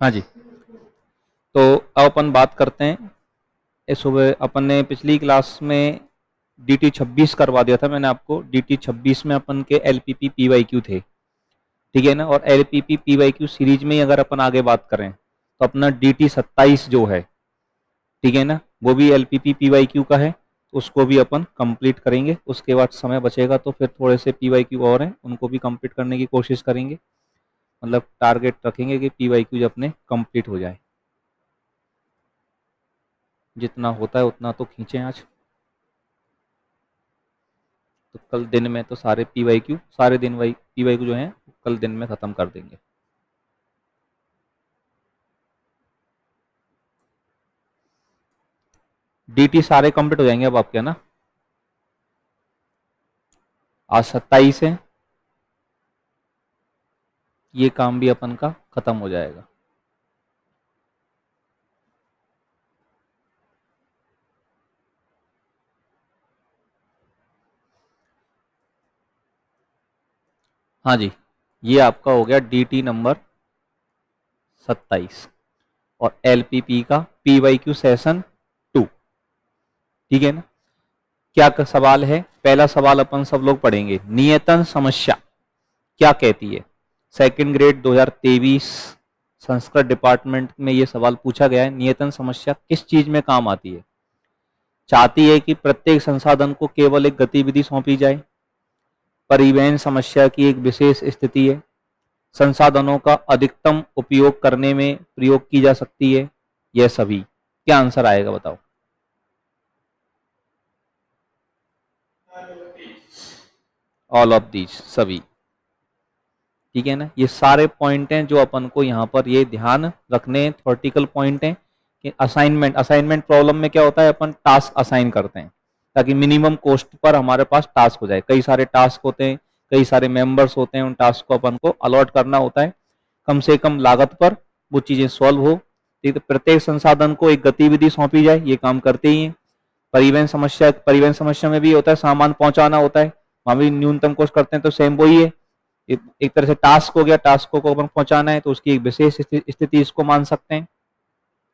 हाँ जी, तो अब अपन बात करते हैं। इस सुबह अपन ने पिछली क्लास में DT 26 करवा दिया था मैंने आपको। DT 26 में अपन के LPP PYQ थे, ठीक है ना। और LPP PYQ सीरीज में ही अगर अपन आगे बात करें तो अपना DT 27 जो है, ठीक है ना, वो भी LPP PYQ का है। तो उसको भी अपन कंप्लीट करेंगे। उसके बाद समय बचेगा तो फिर थोड़े से PYQ और हैं, उनको भी कंप्लीट करने की कोशिश करेंगे। मतलब टारगेट रखेंगे कि PYQ जो अपने कंप्लीट हो जाए। जितना होता है उतना तो खींचें आज। तो कल दिन में तो सारे PYQ, सारे दिन वही PYQ जो हैं कल दिन में ख़त्म कर देंगे। DT सारे कंप्लीट हो जाएंगे अब आपके, ना। आज 27 है, ये काम भी अपन का ख़त्म हो जाएगा। हाँ जी, ये आपका हो गया DT नंबर 27 और LPP का PYQ सेशन 2, ठीक है ना। क्या सवाल है? पहला सवाल अपन सब लोग पढ़ेंगे। नियतन समस्या क्या कहती है? सेकंड ग्रेड 2023 संस्कृत डिपार्टमेंट में ये सवाल पूछा गया है। नियतन समस्या किस चीज में काम आती है? चाहती है कि प्रत्येक संसाधन को केवल एक गतिविधि सौंपी जाए, परिवहन समस्या की एक विशेष स्थिति है, संसाधनों का अधिकतम उपयोग करने में प्रयोग की जा सकती है, यह सभी। क्या आंसर आएगा बताओ? ऑल ऑफ दीज, सभी, ठीक है ना। ये सारे पॉइंट हैं जो अपन को यहाँ पर ये ध्यान रखने, थ्योरेटिकल पॉइंट हैं कि असाइनमेंट प्रॉब्लम में क्या होता है, अपन टास्क असाइन करते हैं ताकि मिनिमम कॉस्ट पर हमारे पास टास्क हो जाए। कई सारे टास्क होते हैं, कई सारे मेंबर्स होते हैं, उन टास्क को अपन को अलॉट करना होता है कम से कम लागत पर, वो चीजें सॉल्व हो। ठीक है, प्रत्येक संसाधन को एक गतिविधि सौंपी जाए, ये काम करते ही हैं। परिवहन समस्या में भी होता है, सामान पहुंचाना होता है, वहां भी न्यूनतम कॉस्ट करते हैं, तो सेम वही है। एक तरह से टास्क हो गया, टास्क को अपन पहुंचाना है तो उसकी एक विशेष स्थिति इसको मान सकते हैं,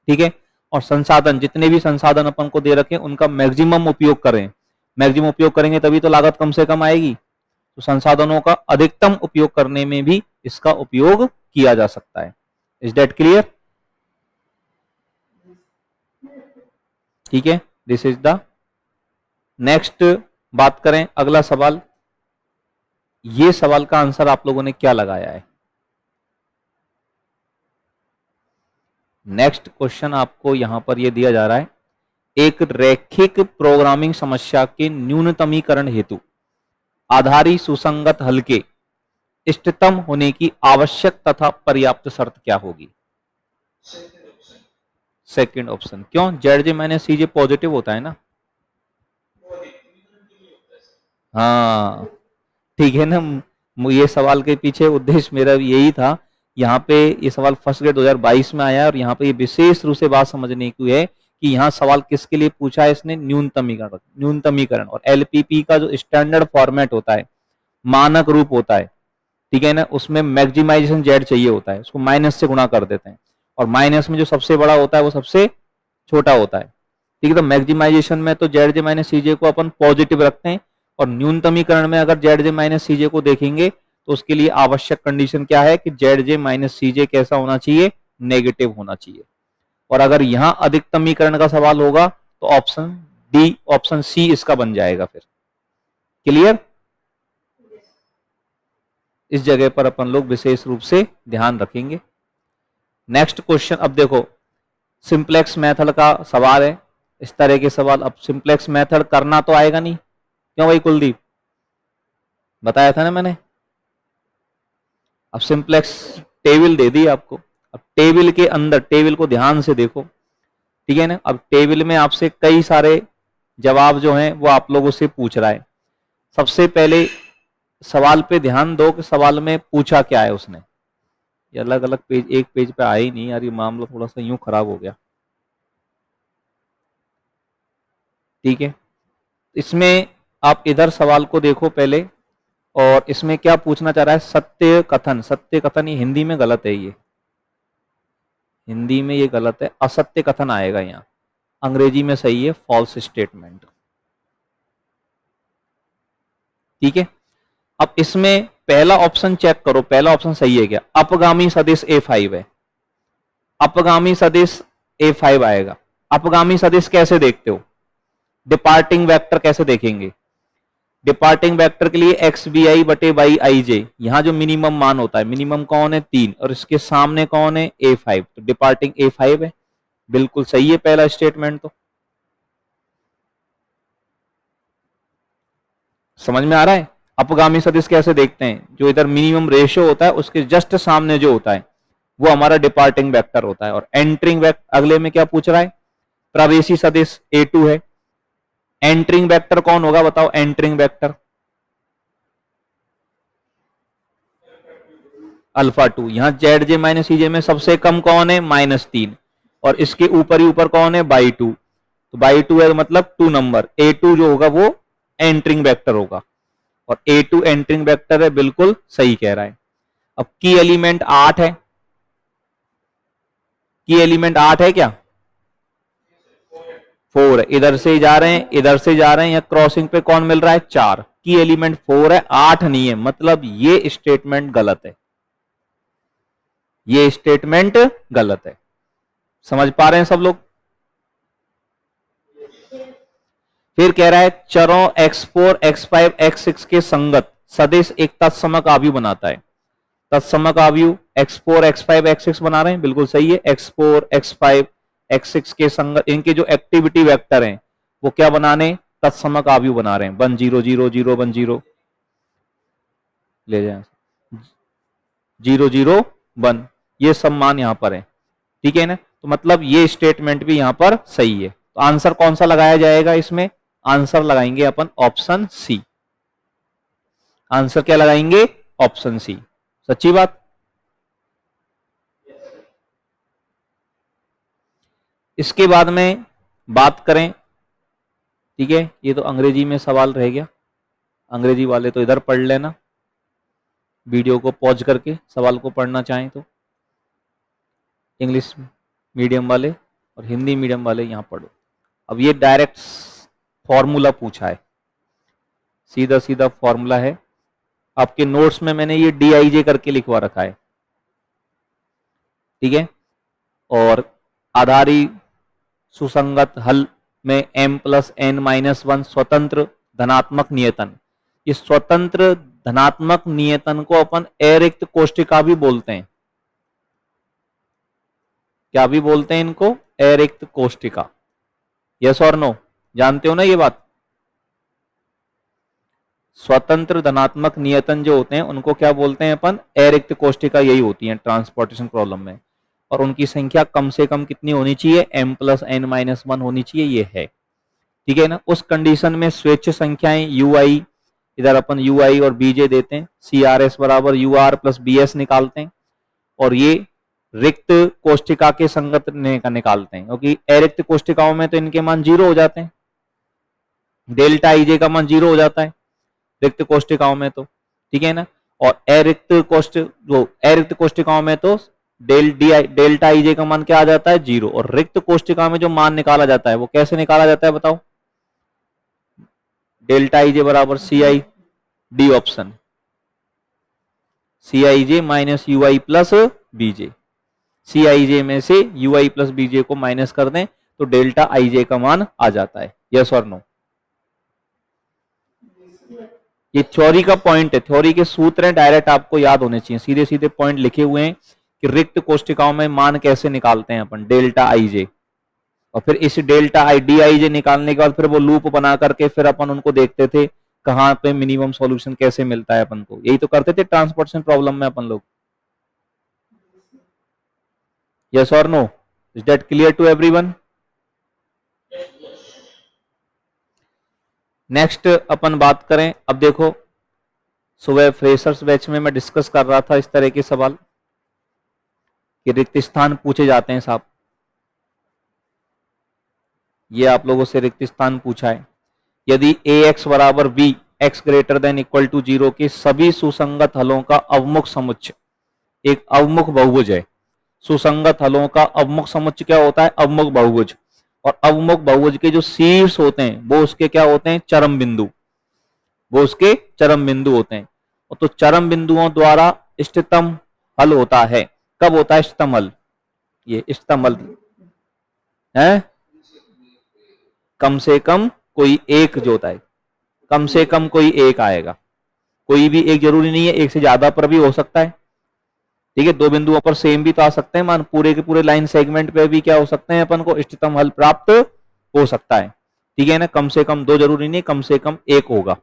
ठीक है। और संसाधन, जितने भी संसाधन अपन को दे रखे उनका मैक्सिमम उपयोग करें। मैक्सिमम उपयोग करेंगे तभी तो लागत कम से कम आएगी। तो संसाधनों का अधिकतम उपयोग करने में भी इसका उपयोग किया जा सकता है। Is that clear? ठीक है, दिस इज द नेक्स्ट। बात करें अगला सवाल। ये सवाल का आंसर आप लोगों ने क्या लगाया है? नेक्स्ट क्वेश्चन आपको यहां पर यह दिया जा रहा है, एक रैखिक प्रोग्रामिंग समस्या के न्यूनतमीकरण हेतु आधारी सुसंगत हल के इष्टतम होने की आवश्यक तथा पर्याप्त शर्त क्या होगी? Second option. क्यों? ZJ-CJ पॉजिटिव होता है ना। हाँ, ठीक है ना। ये सवाल के पीछे उद्देश्य मेरा भी यही था। यहाँ पे ये सवाल फर्स्ट ग्रेड 2022 में आया और यहाँ पे ये विशेष रूप से बात समझने की है कि यहाँ सवाल किसके लिए पूछा है इसने? न्यूनतमीकरण। और LPP का जो स्टैंडर्ड फॉर्मेट होता है, मानक रूप होता है, ठीक है ना, उसमें मैक्सिमाइजेशन जेड चाहिए होता है, उसको माइनस से गुणा कर देते हैं और माइनस में जो सबसे बड़ा होता है वो सबसे छोटा होता है, ठीक है। तो मैक्सिमाइजेशन में तो ZJ-CJ को अपन पॉजिटिव रखते हैं और न्यूनतमीकरण में अगर ZJ-CJ को देखेंगे तो उसके लिए आवश्यक कंडीशन क्या है कि ZJ-CJ कैसा होना चाहिए? नेगेटिव होना चाहिए। और अगर यहां अधिकतमीकरण का सवाल होगा तो ऑप्शन डी, ऑप्शन सी इसका बन जाएगा फिर। क्लियर? इस जगह पर अपन लोग विशेष रूप से ध्यान रखेंगे। नेक्स्ट क्वेश्चन, अब देखो सिंप्लेक्स मेथड का सवाल है। इस तरह के सवाल अब सिंप्लेक्स मेथड करना तो आएगा नहीं, क्यों भाई कुलदीप? बताया था ना मैंने। अब सिंप्लेक्स टेबल दे दी आपको। अब टेबल के अंदर, टेबल को ध्यान से देखो, ठीक है ना। अब टेबल में आपसे कई सारे जवाब जो हैं वो आप लोगों से पूछ रहा है। सबसे पहले सवाल पे ध्यान दो कि सवाल में पूछा क्या है उसने। ये अलग अलग पेज, एक पेज पे आया ही नहीं यार, ये मामला थोड़ा सा यूं खराब हो गया, ठीक है। इसमें आप इधर सवाल को देखो पहले, और इसमें क्या पूछना चाह रहा है? सत्य कथन। सत्य कथन ये हिंदी में गलत है, ये हिंदी में ये गलत है, असत्य कथन आएगा यहाँ, अंग्रेजी में सही है फॉल्स स्टेटमेंट। ठीक है, अब इसमें पहला ऑप्शन चेक करो, पहला ऑप्शन सही है क्या? अपगामी सदिश A5 है, अपगामी सदिश A5 आएगा। अपगामी सदिश कैसे देखते हो? डिपार्टिंग वेक्टर कैसे देखेंगे? डिपार्टिंग वेक्टर के लिए एक्स बी आई बटे बाई आई जे, यहां जो मिनिमम मान होता है, मिनिमम कौन है 3, और इसके सामने कौन है A5, तो डिपार्टिंग A5 है, बिल्कुल सही है पहला स्टेटमेंट। तो समझ में आ रहा है? अपगामी सदिश कैसे देखते हैं? जो इधर मिनिमम रेशियो होता है उसके जस्ट सामने जो होता है वो हमारा डिपार्टिंग वेक्टर होता है। और एंटरिंग वेक्टर अगले में क्या पूछ रहा है? प्रवेशी सदिश A2 है। एंटरिंग वेक्टर कौन होगा बताओ? Entering vector alpha 2। यहां जेड जे माइनस ई जे में सबसे कम कौन है? -3, और इसके ऊपर ही ऊपर कौन है? बाई 2, तो बाई 2 है मतलब 2 नंबर, A2 जो होगा वो एंटरिंग वेक्टर होगा, और A2 एंटरिंग वेक्टर है, बिल्कुल सही कह रहा है। अब की एलिमेंट 8 है, की एलिमेंट 8 है क्या? 4 है, इधर से जा रहे हैं इधर से जा रहे हैं, या क्रॉसिंग पे कौन मिल रहा है? 4, की एलिमेंट 4 है, 8 नहीं है, मतलब ये स्टेटमेंट गलत है, ये स्टेटमेंट गलत है। समझ पा रहे हैं सब लोग? फिर कह रहा है चरों x4, x5, x6 के संगत सदिश एक तत्समक आव्यूह बनाता है। तत्समक आव्यूह x4, x5, x6 बना रहे हैं, बिल्कुल सही है। x4, x5, x6 के संगत, इनके जो एक्टिविटी वेक्टर हैं वो क्या बनाने? तत्समक आव्यूह बना रहे हैं। 1 0 0 0 1 0 ले जाए, 0 0 1, ये सब मान यहां पर है। ठीक है ना? तो मतलब ये स्टेटमेंट भी यहां पर सही है। तो आंसर कौन सा लगाया जाएगा इसमें? आंसर लगाएंगे अपन ऑप्शन सी। आंसर क्या लगाएंगे? Option C. सच्ची बात। इसके बाद में बात करें, ठीक है, ये तो अंग्रेजी में सवाल रह गया, अंग्रेजी वाले तो इधर पढ़ लेना, वीडियो को पॉज करके सवाल को पढ़ना चाहें तो। इंग्लिश मीडियम वाले और हिंदी मीडियम वाले यहां पढ़ो। अब ये डायरेक्ट फॉर्मूला पूछा है, सीधा सीधा फॉर्मूला है। आपके नोट्स में मैंने ये DIJ करके लिखवा रखा है, ठीक है। और आधारी सुसंगत हल में m+n-1 स्वतंत्र धनात्मक नियतन, इस स्वतंत्र धनात्मक नियतन को अपन अरिक्त कोष्टिका भी बोलते हैं। क्या भी बोलते हैं इनको? अरिक्त कोष्टिका। यस और नो? जानते हो ना ये बात? स्वतंत्र धनात्मक नियतन जो होते हैं उनको क्या बोलते हैं अपन? अरिक्त कोष्टिका यही होती हैं ट्रांसपोर्टेशन प्रॉब्लम में। और उनकी संख्या कम से कम कितनी होनी चाहिए? m+n-1 होनी चाहिए, ये है। ठीक है ना? उस कंडीशन में स्वेच्छ संख्याएं ui, इधर अपन ui और bj देते हैं, CRS बराबर UR प्लस BS निकालते हैं, और ये रिक्त कोष्टिका के संगत का निकालते हैं, क्योंकि अरिक्त कोष्टिकाओं में तो इनके मान 0 हो जाते हैं, डेल्टा IJ का मान 0 हो जाता है रिक्त कोष्टिकाओं में तो, ठीक है ना। और अरिक्त कोष्टिकाओं में तो डेल्टा IJ का मान क्या आ जाता है? 0। और रिक्त कोष्टिका में जो मान निकाला जाता है वो कैसे निकाला जाता है बताओ? डेल्टा IJ बराबर CI, D option, CIJ minus UI plus BJ। CIJ में से UI प्लस BJ को माइनस कर दें तो डेल्टा IJ का मान आ जाता है। यस और नो? ये थ्योरी का पॉइंट है, थ्योरी के सूत्र हैं, डायरेक्ट आपको याद होने चाहिए, सीधे सीधे पॉइंट लिखे हुए हैं कि रिक्त कोष्टिकाओं में मान कैसे निकालते हैं अपन? डेल्टा IJ, और फिर इस डेल्टा DIJ निकालने के बाद फिर वो लूप बना करके फिर अपन उनको देखते थे कहां पे मिनिमम सॉल्यूशन कैसे मिलता है अपन को। यही तो करते थे ट्रांसपोर्टेशन प्रॉब्लम में अपन लोग। यस और no? Is that clear to everyone? Next अपन बात करें, अब देखो सुबह फ्रेशर्स बैच में मैं डिस्कस कर रहा था इस तरह के सवाल कि रिक्त स्थान पूछे जाते हैं साहब। ये आप लोगों से रिक्त स्थान पूछा है। यदि AX बराबर B, x greater than equal to 0 के सभी सुसंगत हलों का अवमुख समुच्चय एक अवमुख बहुभुज है, सुसंगत हलों का अवमुख समुच्चय क्या होता है? अवमुख बहुभुज। और अवमुख बहुभुज के जो शीर्ष होते हैं वो उसके क्या होते हैं? चरम बिंदु। वो उसके चरम बिंदु होते हैं। और तो चरम बिंदुओं द्वारा इष्टतम हल होता है। कब होता है इष्टतम हल? ये इष्टतम हल है कम से कम कोई एक जो होता है, कम से कम कोई एक आएगा। कोई भी एक जरूरी नहीं है, एक से ज्यादा पर भी हो सकता है। ठीक है, दो बिंदुओं पर सेम भी तो आ सकते हैं, मान पूरे के पूरे लाइन सेगमेंट पे भी क्या हो सकते हैं, अपन को इष्टतम हल प्राप्त हो सकता है। ठीक है ना, कम से कम दो जरूरी नहीं, कम से कम एक होगा।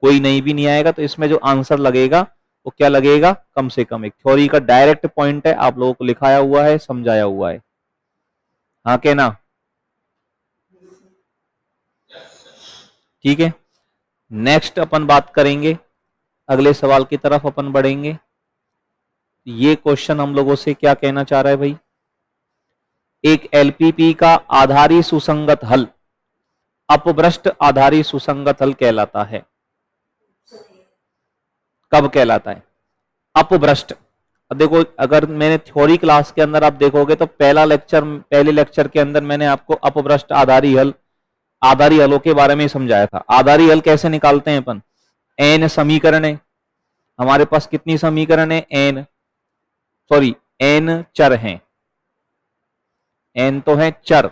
कोई नहीं भी नहीं आएगा तो इसमें जो आंसर लगेगा वो क्या लगेगा? कम से कम एक। थ्योरी का डायरेक्ट पॉइंट है, आप लोगों को लिखाया हुआ है, समझाया हुआ है। हाँ के ना? ठीक है, नेक्स्ट अपन बात करेंगे, अगले सवाल की तरफ अपन बढ़ेंगे। ये क्वेश्चन हम लोगों से क्या कहना चाह रहा है भाई? एक एलपीपी का आधारी सुसंगत हल अपभ्रष्ट आधारी सुसंगत हल कहलाता है। कब कहलाता है? अपभ्रष्ट। अब देखो, अगर मैंने थ्योरी क्लास के अंदर आप देखोगे तो पहले लेक्चर के अंदर मैंने आपको अपभ्रष्ट आधारी हलों के बारे में समझाया था। आधारी हल कैसे निकालते हैं अपन? एन समीकरण है हमारे पास। कितनी समीकरण है? एन चर हैं। एन तो है चर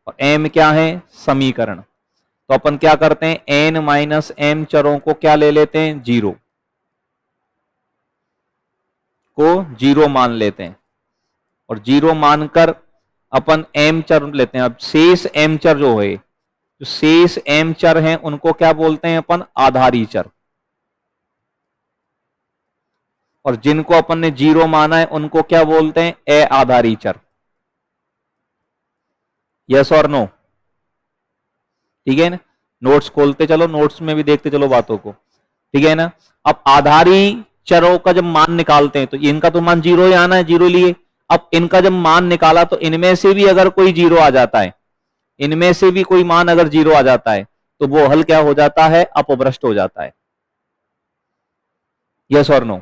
और एम क्या है? समीकरण। तो अपन क्या करते हैं? एन माइनस एम चरों को क्या ले लेते हैं? जीरो मान लेते हैं। और जीरो मानकर अपन एम चर लेते हैं। अब शेष एम चर जो है, जो शेष एम चर हैं उनको क्या बोलते हैं अपन? आधारी चर। और जिनको अपन ने जीरो माना है उनको क्या बोलते हैं? अआधारी चर। यस और नो? ठीक है ना, नोट्स खोलते चलो, नोट्स में भी देखते चलो बातों को। ठीक है ना, अब आधारी चरों का जब मान निकालते हैं तो इनका तो मान जीरो ही आना है, जीरो लिए। अब इनका जब मान निकाला तो इनमें से भी अगर कोई जीरो आ जाता है, इनमें से भी कोई मान अगर जीरो आ जाता है तो वो हल क्या हो जाता है? अपभ्रष्ट हो जाता है। यस और नो?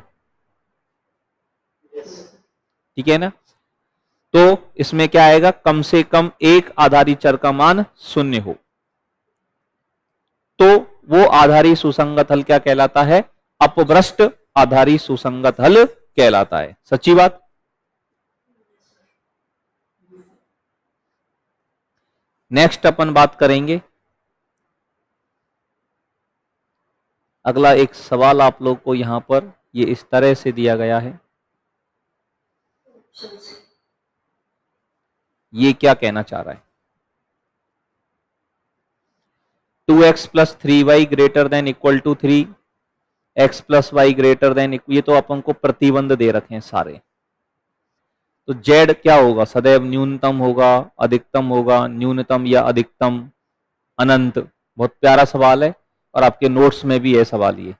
ठीक है ना, तो इसमें क्या आएगा? कम से कम एक आधारी चर का मान शून्य हो तो वो आधारी सुसंगत हल क्या कहलाता है? अपभ्रष्ट आधारी सुसंगत हल कहलाता है। सच्ची बात। नेक्स्ट अपन बात करेंगे, अगला एक सवाल आप लोग को यहां पर ये इस तरह से दिया गया है। ये क्या कहना चाह रहा है? 2x plus 3y greater than equal to 3, x plus y greater than, ये तो अपन को प्रतिबंध दे रखे हैं सारे। तो z क्या होगा? सदैव न्यूनतम होगा, अधिकतम होगा, न्यूनतम या अधिकतम, अनंत। बहुत प्यारा सवाल है और आपके नोट्स में भी है सवाल ये।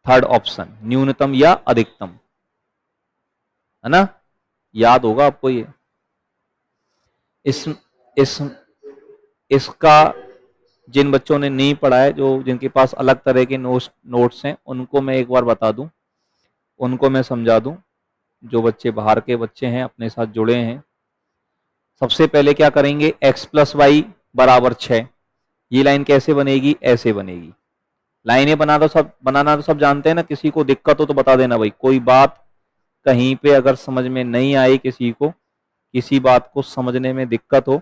थर्ड ऑप्शन, न्यूनतम या अधिकतम, है ना, याद होगा आपको ये। इस इसका जिन बच्चों ने नहीं पढ़ा है, जो जिनके पास अलग तरह के नोट्स हैं, उनको मैं एक बार बता दूं, उनको मैं समझा दूं। जो बच्चे बाहर के बच्चे हैं अपने साथ जुड़े हैं, सबसे पहले क्या करेंगे? x प्लस वाई बराबर 6। ये लाइन कैसे बनेगी? ऐसे बनेगी। लाइनें बनाना तो सब जानते हैं ना। किसी को दिक्कत हो तो बता देना भाई। कोई बात कहीं पे अगर समझ में नहीं आई, किसी को किसी बात को समझने में दिक्कत हो,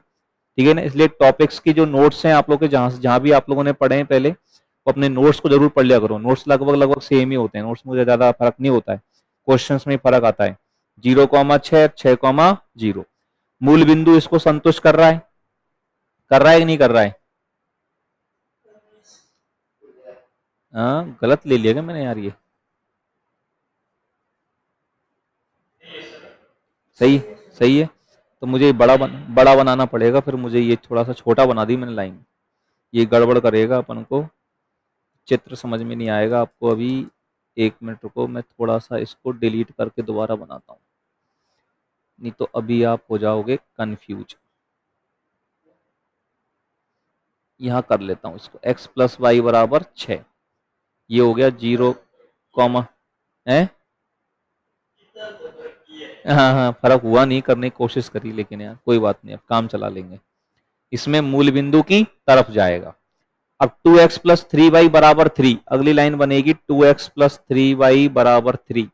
ठीक है ना, इसलिए टॉपिक्स की जो नोट्स हैं आप लोग के, जहां भी आप लोगों ने पढ़े हैं पहले, वो अपने नोट्स को जरूर पढ़ लिया करो। नोट्स लगभग सेम ही होते हैं, नोट्स में ज्यादा फर्क नहीं होता है, क्वेश्चंस में फर्क आता है। 0,6, 6,0। मूल बिंदु इसको संतुष्ट कर रहा है? कर रहा है कि नहीं कर रहा है? हाँ, गलत ले लिया क्या मैंने यार? ये सही सही है। तो मुझे बड़ा बनाना पड़ेगा फिर मुझे। ये थोड़ा सा छोटा बना दी मैंने लाइन, ये गड़बड़ करेगा अपन को, चित्र समझ में नहीं आएगा आपको। अभी एक मिनट रुको, मैं थोड़ा सा इसको डिलीट करके दोबारा बनाता हूँ, नहीं तो अभी आप हो जाओगे कंफ्यूज। यहाँ कर लेता हूँ इसको, x प्लस वाई बराबर 6। ये हो गया 0, है हाँ हाँ, फर्क हुआ नहीं, करने की कोशिश करी, लेकिन यार कोई बात नहीं, अब काम चला लेंगे। इसमें मूल बिंदु की तरफ जाएगा। अब 2x प्लस थ्री वाई बराबर 3, अगली लाइन बनेगी 2x प्लस थ्री वाई बराबर 3।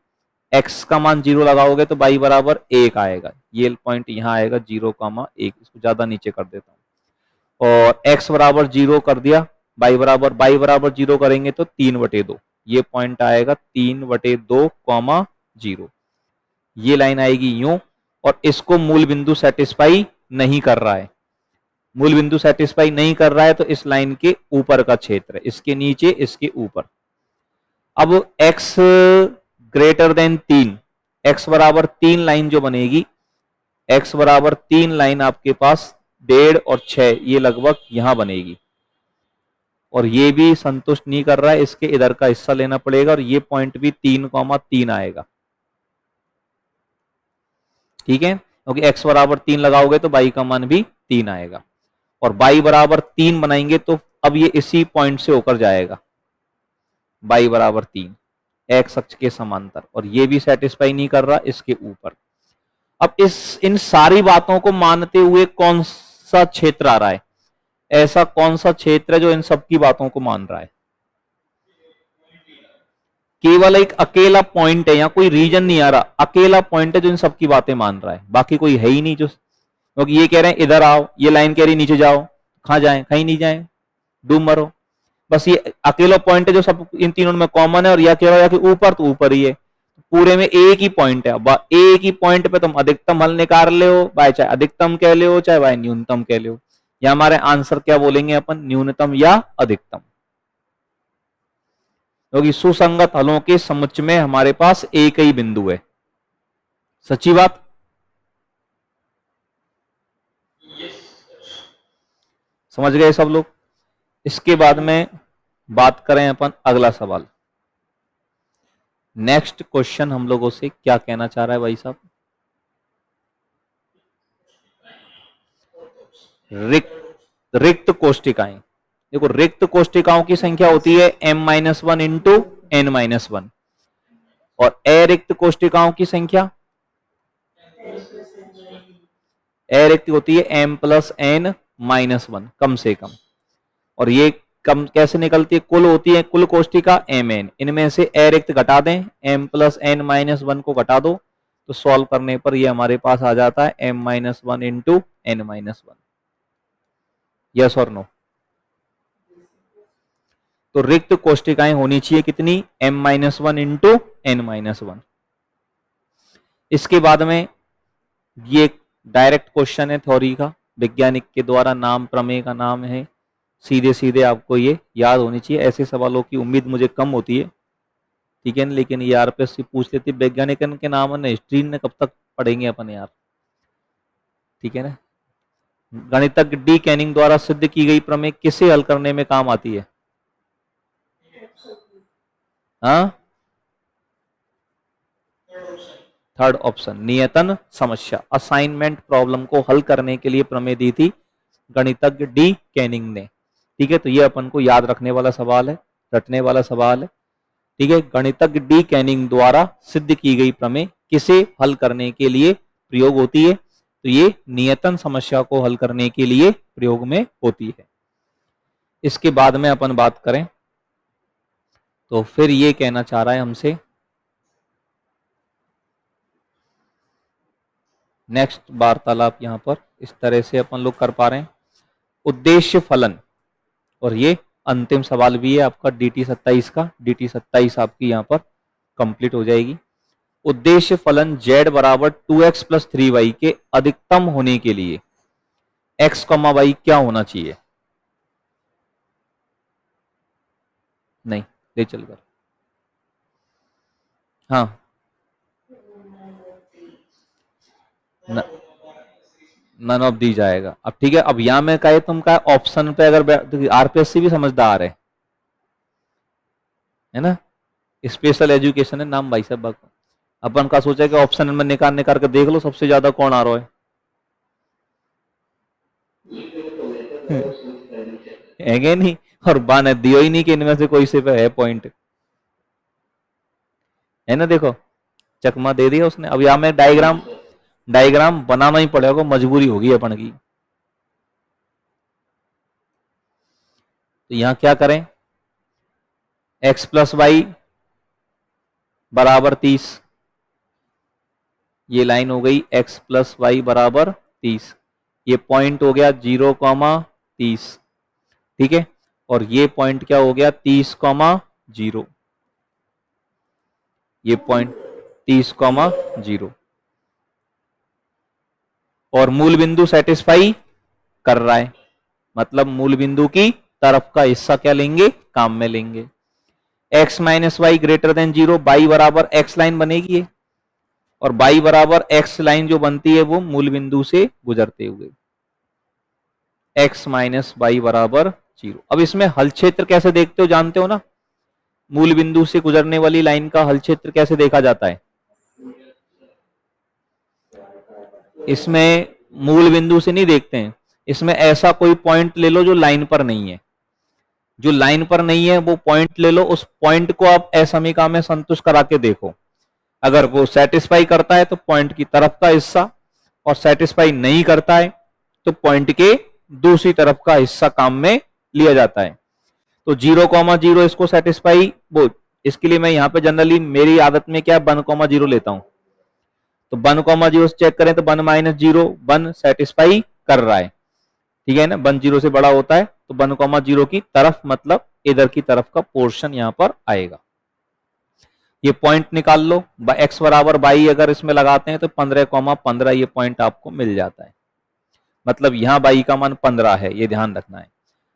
x का मान 0 लगाओगे तो y बराबर 1 आएगा, ये पॉइंट यहाँ आएगा 0,1, इसको ज्यादा नीचे कर देता हूँ। और x बराबर 0 कर दिया, y बराबर 0 करेंगे तो 3/2, ये पॉइंट आएगा 3/2,0। ये लाइन आएगी यूं, और इसको मूल बिंदु सेटिस्फाई नहीं कर रहा है, मूल बिंदु सेटिस्फाई नहीं कर रहा है, तो इस लाइन के ऊपर का क्षेत्र है, इसके नीचे इसके ऊपर। अब x ग्रेटर देन 3, x बराबर 3 लाइन जो बनेगी, x बराबर 3 लाइन आपके पास 1.5 और 6, ये लगभग यहां बनेगी, और ये भी संतुष्ट नहीं कर रहा है, इसके इधर का हिस्सा लेना पड़ेगा, और ये पॉइंट भी 3,3 आएगा। ठीक है, क्योंकि x बराबर 3 लगाओगे तो y का मान भी 3 आएगा, और y बराबर 3 बनाएंगे तो अब ये इसी पॉइंट से होकर जाएगा, y बराबर 3 x अक्ष के समांतर, और ये भी सेटिस्फाई नहीं कर रहा इसके ऊपर। अब इन सारी बातों को मानते हुए कौन सा क्षेत्र आ रहा है, ऐसा कौन सा क्षेत्र है जो इन सबकी बातों को मान रहा है? केवल एक अकेला पॉइंट है, यहाँ कोई रीजन नहीं आ रहा, अकेला पॉइंट है जो इन सबकी बातें मान रहा है, बाकी कोई है ही नहीं जो, क्योंकि ये कह रहे हैं इधर आओ, ये लाइन कह रही नीचे जाओ, कहां जाए, कहीं नहीं जाए, डूब मरो। बस ये अकेला पॉइंट है जो सब इन तीनों में कॉमन है, और यह कह रहा है कि ऊपर तो ऊपर ही है, पूरे में एक ही पॉइंट है। एक ही पॉइंट पे तुम अधिकतम हल निकाल ले हो, चाहे अधिकतम कह ले हो, चाहे न्यूनतम कह ले हो, या हमारे आंसर क्या बोलेंगे अपन, न्यूनतम या अधिकतम, क्योंकि सुसंगत हलों के समुच्चय में हमारे पास एक ही बिंदु है। सच्ची बात? समझ गए सब लोग? इसके बाद में बात करें अपन अगला सवाल। नेक्स्ट क्वेश्चन हम लोगों से क्या कहना चाह रहा है भाई साहब? रिक्त कोष्टिकाएं। देखो, रिक्त कोष्टिकाओं की संख्या होती है m-1 इंटू n-1, और अरिक्त कोष्टिकाओं की संख्या अरिक्त होती है m+n-1, कम से कम। और ये कम कैसे निकलती है? कुल होती है, कुल कोष्टिका mn, इनमें से अरिक्त घटा दें, m+n-1 को घटा दो, तो सॉल्व करने पर ये हमारे पास आ जाता है m-1 इंटू n-1। यस और नो? तो रिक्त कोष्टिकाएं होनी चाहिए कितनी? m-1 into n-1। इसके बाद में ये डायरेक्ट क्वेश्चन है थ्योरी का, वैज्ञानिक के द्वारा नाम प्रमेय का नाम है, सीधे सीधे आपको ये याद होनी चाहिए। ऐसे सवालों की उम्मीद मुझे कम होती है, ठीक है, लेकिन ये आरपीएससी पूछ लेती है। वैज्ञानिक के नाम है, हिस्ट्री ने कब तक पढ़ेंगे अपन यार, ठीक है ना। गणितज्ञ डी कैनिंग द्वारा सिद्ध की गई प्रमेय किसे हल करने में काम आती है? हाँ, थर्ड ऑप्शन, नियतन समस्या, असाइनमेंट प्रॉब्लम को हल करने के लिए प्रमेय दी थी गणितज्ञ डी कैनिंग ने। ठीक है, तो ये अपन को याद रखने वाला सवाल है, रटने वाला सवाल है। ठीक है, गणितज्ञ डी कैनिंग द्वारा सिद्ध की गई प्रमेय किसे हल करने के लिए प्रयोग होती है? तो ये नियतन समस्या को हल करने के लिए प्रयोग में होती है। इसके बाद में अपन बात करें तो फिर ये कहना चाह रहा है हमसे, नेक्स्ट वार्तालाप यहां पर इस तरह से अपन लोग कर पा रहे हैं, उद्देश्य फलन, और ये अंतिम सवाल भी है आपका DT 27 का। DT 27 आपकी यहां पर कंप्लीट हो जाएगी। उद्देश्य फलन z बराबर 2x प्लस 3y के अधिकतम होने के लिए x, y क्या होना चाहिए? नहीं, ले चलकर, हाँ, नन ऑफ दी जाएगा। अब ठीक है, अब यहां में कहे तुम का ऑप्शन पे, अगर आरपीएससी भी समझदार है ना, स्पेशल एजुकेशन है नाम भाई साहब। अपन का सोचा कि ऑप्शन में निकाल के देख लो सबसे ज्यादा कौन आ रहा है नहीं, और बाने दियो ही नहीं कि इनमें से कोई से पे है पॉइंट, है ना। देखो, चकमा दे दिया उसने। अब यहाँ में डायग्राम बनाना ही पड़ेगा, मजबूरी होगी अपन की। तो यहां क्या करें, x प्लस वाई बराबर 30, ये लाइन हो गई x प्लस वाई बराबर 30, ये पॉइंट हो गया 0,30, ठीक है, और ये पॉइंट क्या हो गया 30,0, ये पॉइंट 30,0, और मूल बिंदु सेटिस्फाई कर रहा है, मतलब मूल बिंदु की तरफ का हिस्सा क्या लेंगे, काम में लेंगे। x minus y greater than 0, y बराबर x लाइन बनेगी है, और बाई बराबर x लाइन जो बनती है वो मूल बिंदु से गुजरते हुए, x माइनस वाई बराबर 0। अब इसमें हल क्षेत्र कैसे देखते हो, जानते हो ना, मूल बिंदु से गुजरने वाली लाइन का हल क्षेत्र कैसे देखा जाता है। इसमें मूल बिंदु से नहीं देखते हैं, इसमें ऐसा कोई पॉइंट ले लो जो लाइन पर नहीं है, जो लाइन पर नहीं है वो पॉइंट ले लो, उस पॉइंट को आप असमीका में संतुष्ट करा के देखो, अगर वो सेटिस्फाई करता है तो पॉइंट की तरफ का हिस्सा, और सेटिस्फाई नहीं करता है तो पॉइंट के दूसरी तरफ का हिस्सा काम में लिया जाता है। तो 0,0 इसको सेटिस्फाई, वो इसके लिए मैं यहाँ पे जनरली मेरी आदत में क्या 1,0 लेता हूं। तो 1,0 से चेक करें तो 1 माइनस 0, 1 सेटिस्फाई कर रहा है, ठीक है ना, 1 0 से बड़ा होता है, तो 1,0 की तरफ मतलब इधर की तरफ का पोर्शन यहां पर आएगा। ये पॉइंट निकाल लो, x बराबर बाई अगर इसमें लगाते हैं तो 15,15 ये पॉइंट आपको मिल जाता है, मतलब यहां बाई का मान 15 है, ये ध्यान रखना है।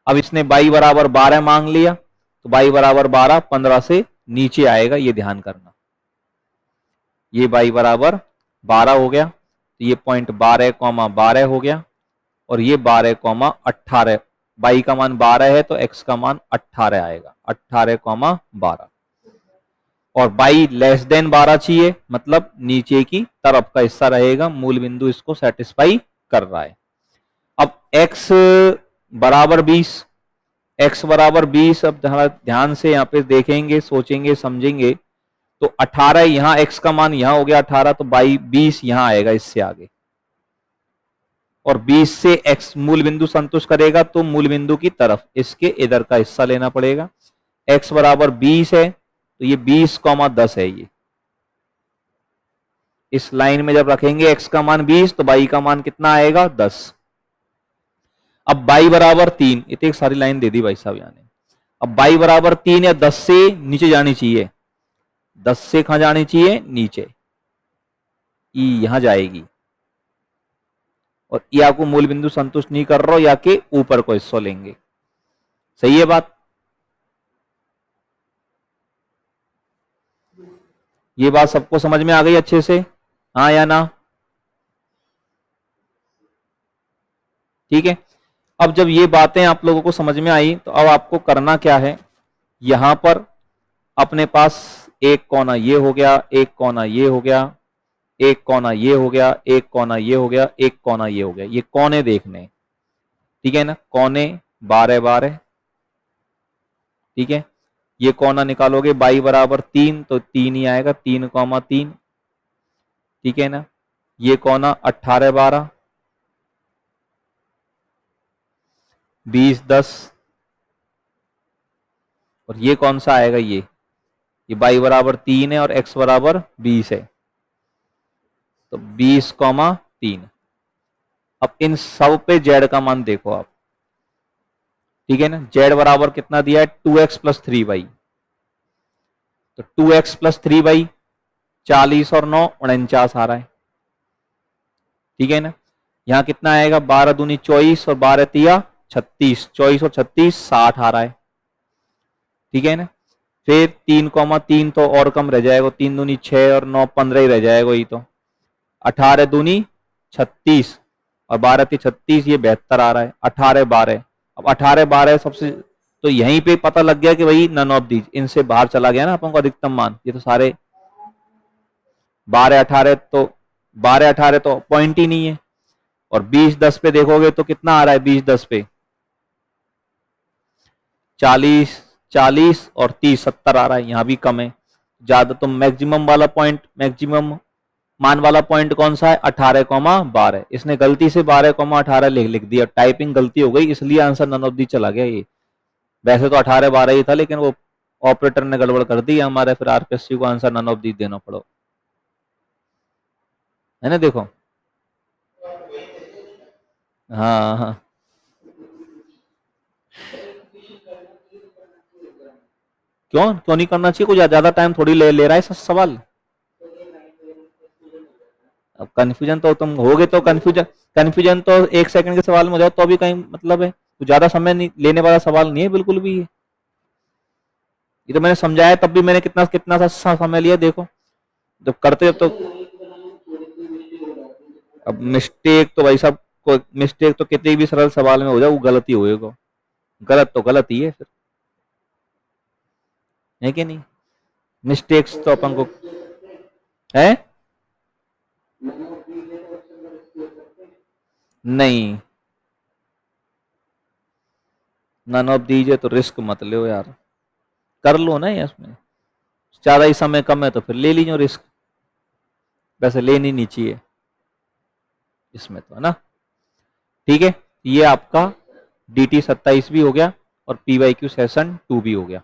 अब इसने बाई बराबर 12 मांग लिया, तो बाई बराबर 12 15 से नीचे आएगा, ये ध्यान करना। ये बाई बराबर 12 हो गया, तो ये पॉइंट 12,12 हो गया, और ये 12,18, बाई का मान 12 है तो x का मान 18 आएगा, 18,12, और बाई लेस देन 12 चाहिए, मतलब नीचे की तरफ का हिस्सा रहेगा, मूल बिंदु इसको सेटिस्फाई कर रहा है। अब x बराबर 20, x बराबर 20, अब ध्यान से यहाँ पे देखेंगे, सोचेंगे, समझेंगे, तो 18 यहां x का मान यहां हो गया 18, तो बाई 20 यहां आएगा इससे आगे, और 20 से x मूल बिंदु संतुष्ट करेगा तो मूल बिंदु की तरफ इसके इधर का हिस्सा लेना पड़ेगा। x बराबर 20 है तो ये 20,10 है, ये इस लाइन में जब रखेंगे x का मान 20 तो बाई का मान कितना आएगा 10। अब बाई बराबर 3, इतनी सारी लाइन दे दी भाई साहब यहाँ ने। अब बाई बराबर 3 या 10 से नीचे जानी चाहिए, 10 से कहां जानी चाहिए, नीचे, ई यहां जाएगी, और या को मूल बिंदु संतुष्ट नहीं कर रहा हो, या के ऊपर को हिस्सा लेंगे। सही है बात, ये बात सबको समझ में आ गई अच्छे से, हाँ या ना, ठीक है। अब जब ये बातें आप लोगों को समझ में आई तो अब आपको करना क्या है, यहां पर अपने पास एक कोना ये हो गया, एक कोना ये हो गया, एक कोना ये हो गया, एक कोना ये हो गया, एक कोना ये हो गया, ये कोने देखने, ठीक है ना, कोने 12-12, ठीक है। ये कोना निकालोगे बाई बराबर 3 तो 3 ही आएगा, 3,3, ठीक है ना। ये कोना 18-12, 20-10, और ये कौन सा आएगा, ये बाई बराबर 3 है और x बराबर 20 है, तो 20,3। अब इन सब पे z का मान देखो आप, ठीक है ना, z बराबर कितना दिया है 2x प्लस 3y, तो 2x प्लस 3y 40 और 9 49 आ रहा है, ठीक है ना। यहां कितना आएगा 12 दूनी 24 और 12 तिया 36, 24 और 36 60 आ रहा है, ठीक है ना। फिर 3,3 तो और कम रह जाएगा, 3 दूनी 6 और 9 15 ही रह जाएगा, ये तो 18 दूनी 36 और 12 ती 36, ये 72 आ रहा है, 18-12। अब 18-12 सबसे, तो यहीं पे पता लग गया कि भाई नन ऑफ दीज, इनसे बाहर चला गया ना अपन को अधिकतम मान, ये तो सारे 12-18, तो 12-18 तो पॉइंट ही नहीं है। और 20-10 पे देखोगे तो कितना आ रहा है, 20-10 पे 40 40 और 30 70 आ रहा है, यहां भी कम है। ज्यादा तो मैक्सिमम वाला पॉइंट, मैक्सिमम मान वाला पॉइंट कौन सा है, 18,12। इसने गलती से 12,18 लिख दिया, टाइपिंग गलती हो गई, इसलिए आंसर नन ऑफ दी चला गया ये। वैसे तो 18-12 ही था, लेकिन वो ऑपरेटर ने गड़बड़ कर दी हमारे, फिर आरपीएससी को आंसर नन ऑफ दी देना पड़ो, है ना। देखो, हाँ हाँ, क्यों क्यों नहीं करना चाहिए, कुछ ज्यादा टाइम थोड़ी ले रहा है सवाल। अब कंफ्यूजन तो तुम होगे, तो कंफ्यूजन कंफ्यूजन तो 1 सेकंड के सवाल में हो जाओ तो भी कहीं मतलब है, तो ज्यादा समय नहीं लेने वाला सवाल नहीं है बिल्कुल भी ये तो मैंने समझाया, तब भी मैंने कितना कितना सा समय लिया देखो, जब करते तो। अब मिस्टेक तो भाई साहब, को मिस्टेक तो कितने भी सरल सवाल में हो जाए वो गलती होएगा, गलत तो गलत ही है फिर, है कि नहीं। मिस्टेक्स तो अपन को है नहीं, नन ऑफ दीजिए तो रिस्क मत लो यार, कर लो ना ये, इसमें ज्यादा ही समय कम है तो फिर ले लीजिए रिस्क, वैसे लेनी नहीं चाहिए इसमें तो, है ना। ठीक है, ये आपका DT 27 भी हो गया और PYQ सेशन 2 भी हो गया।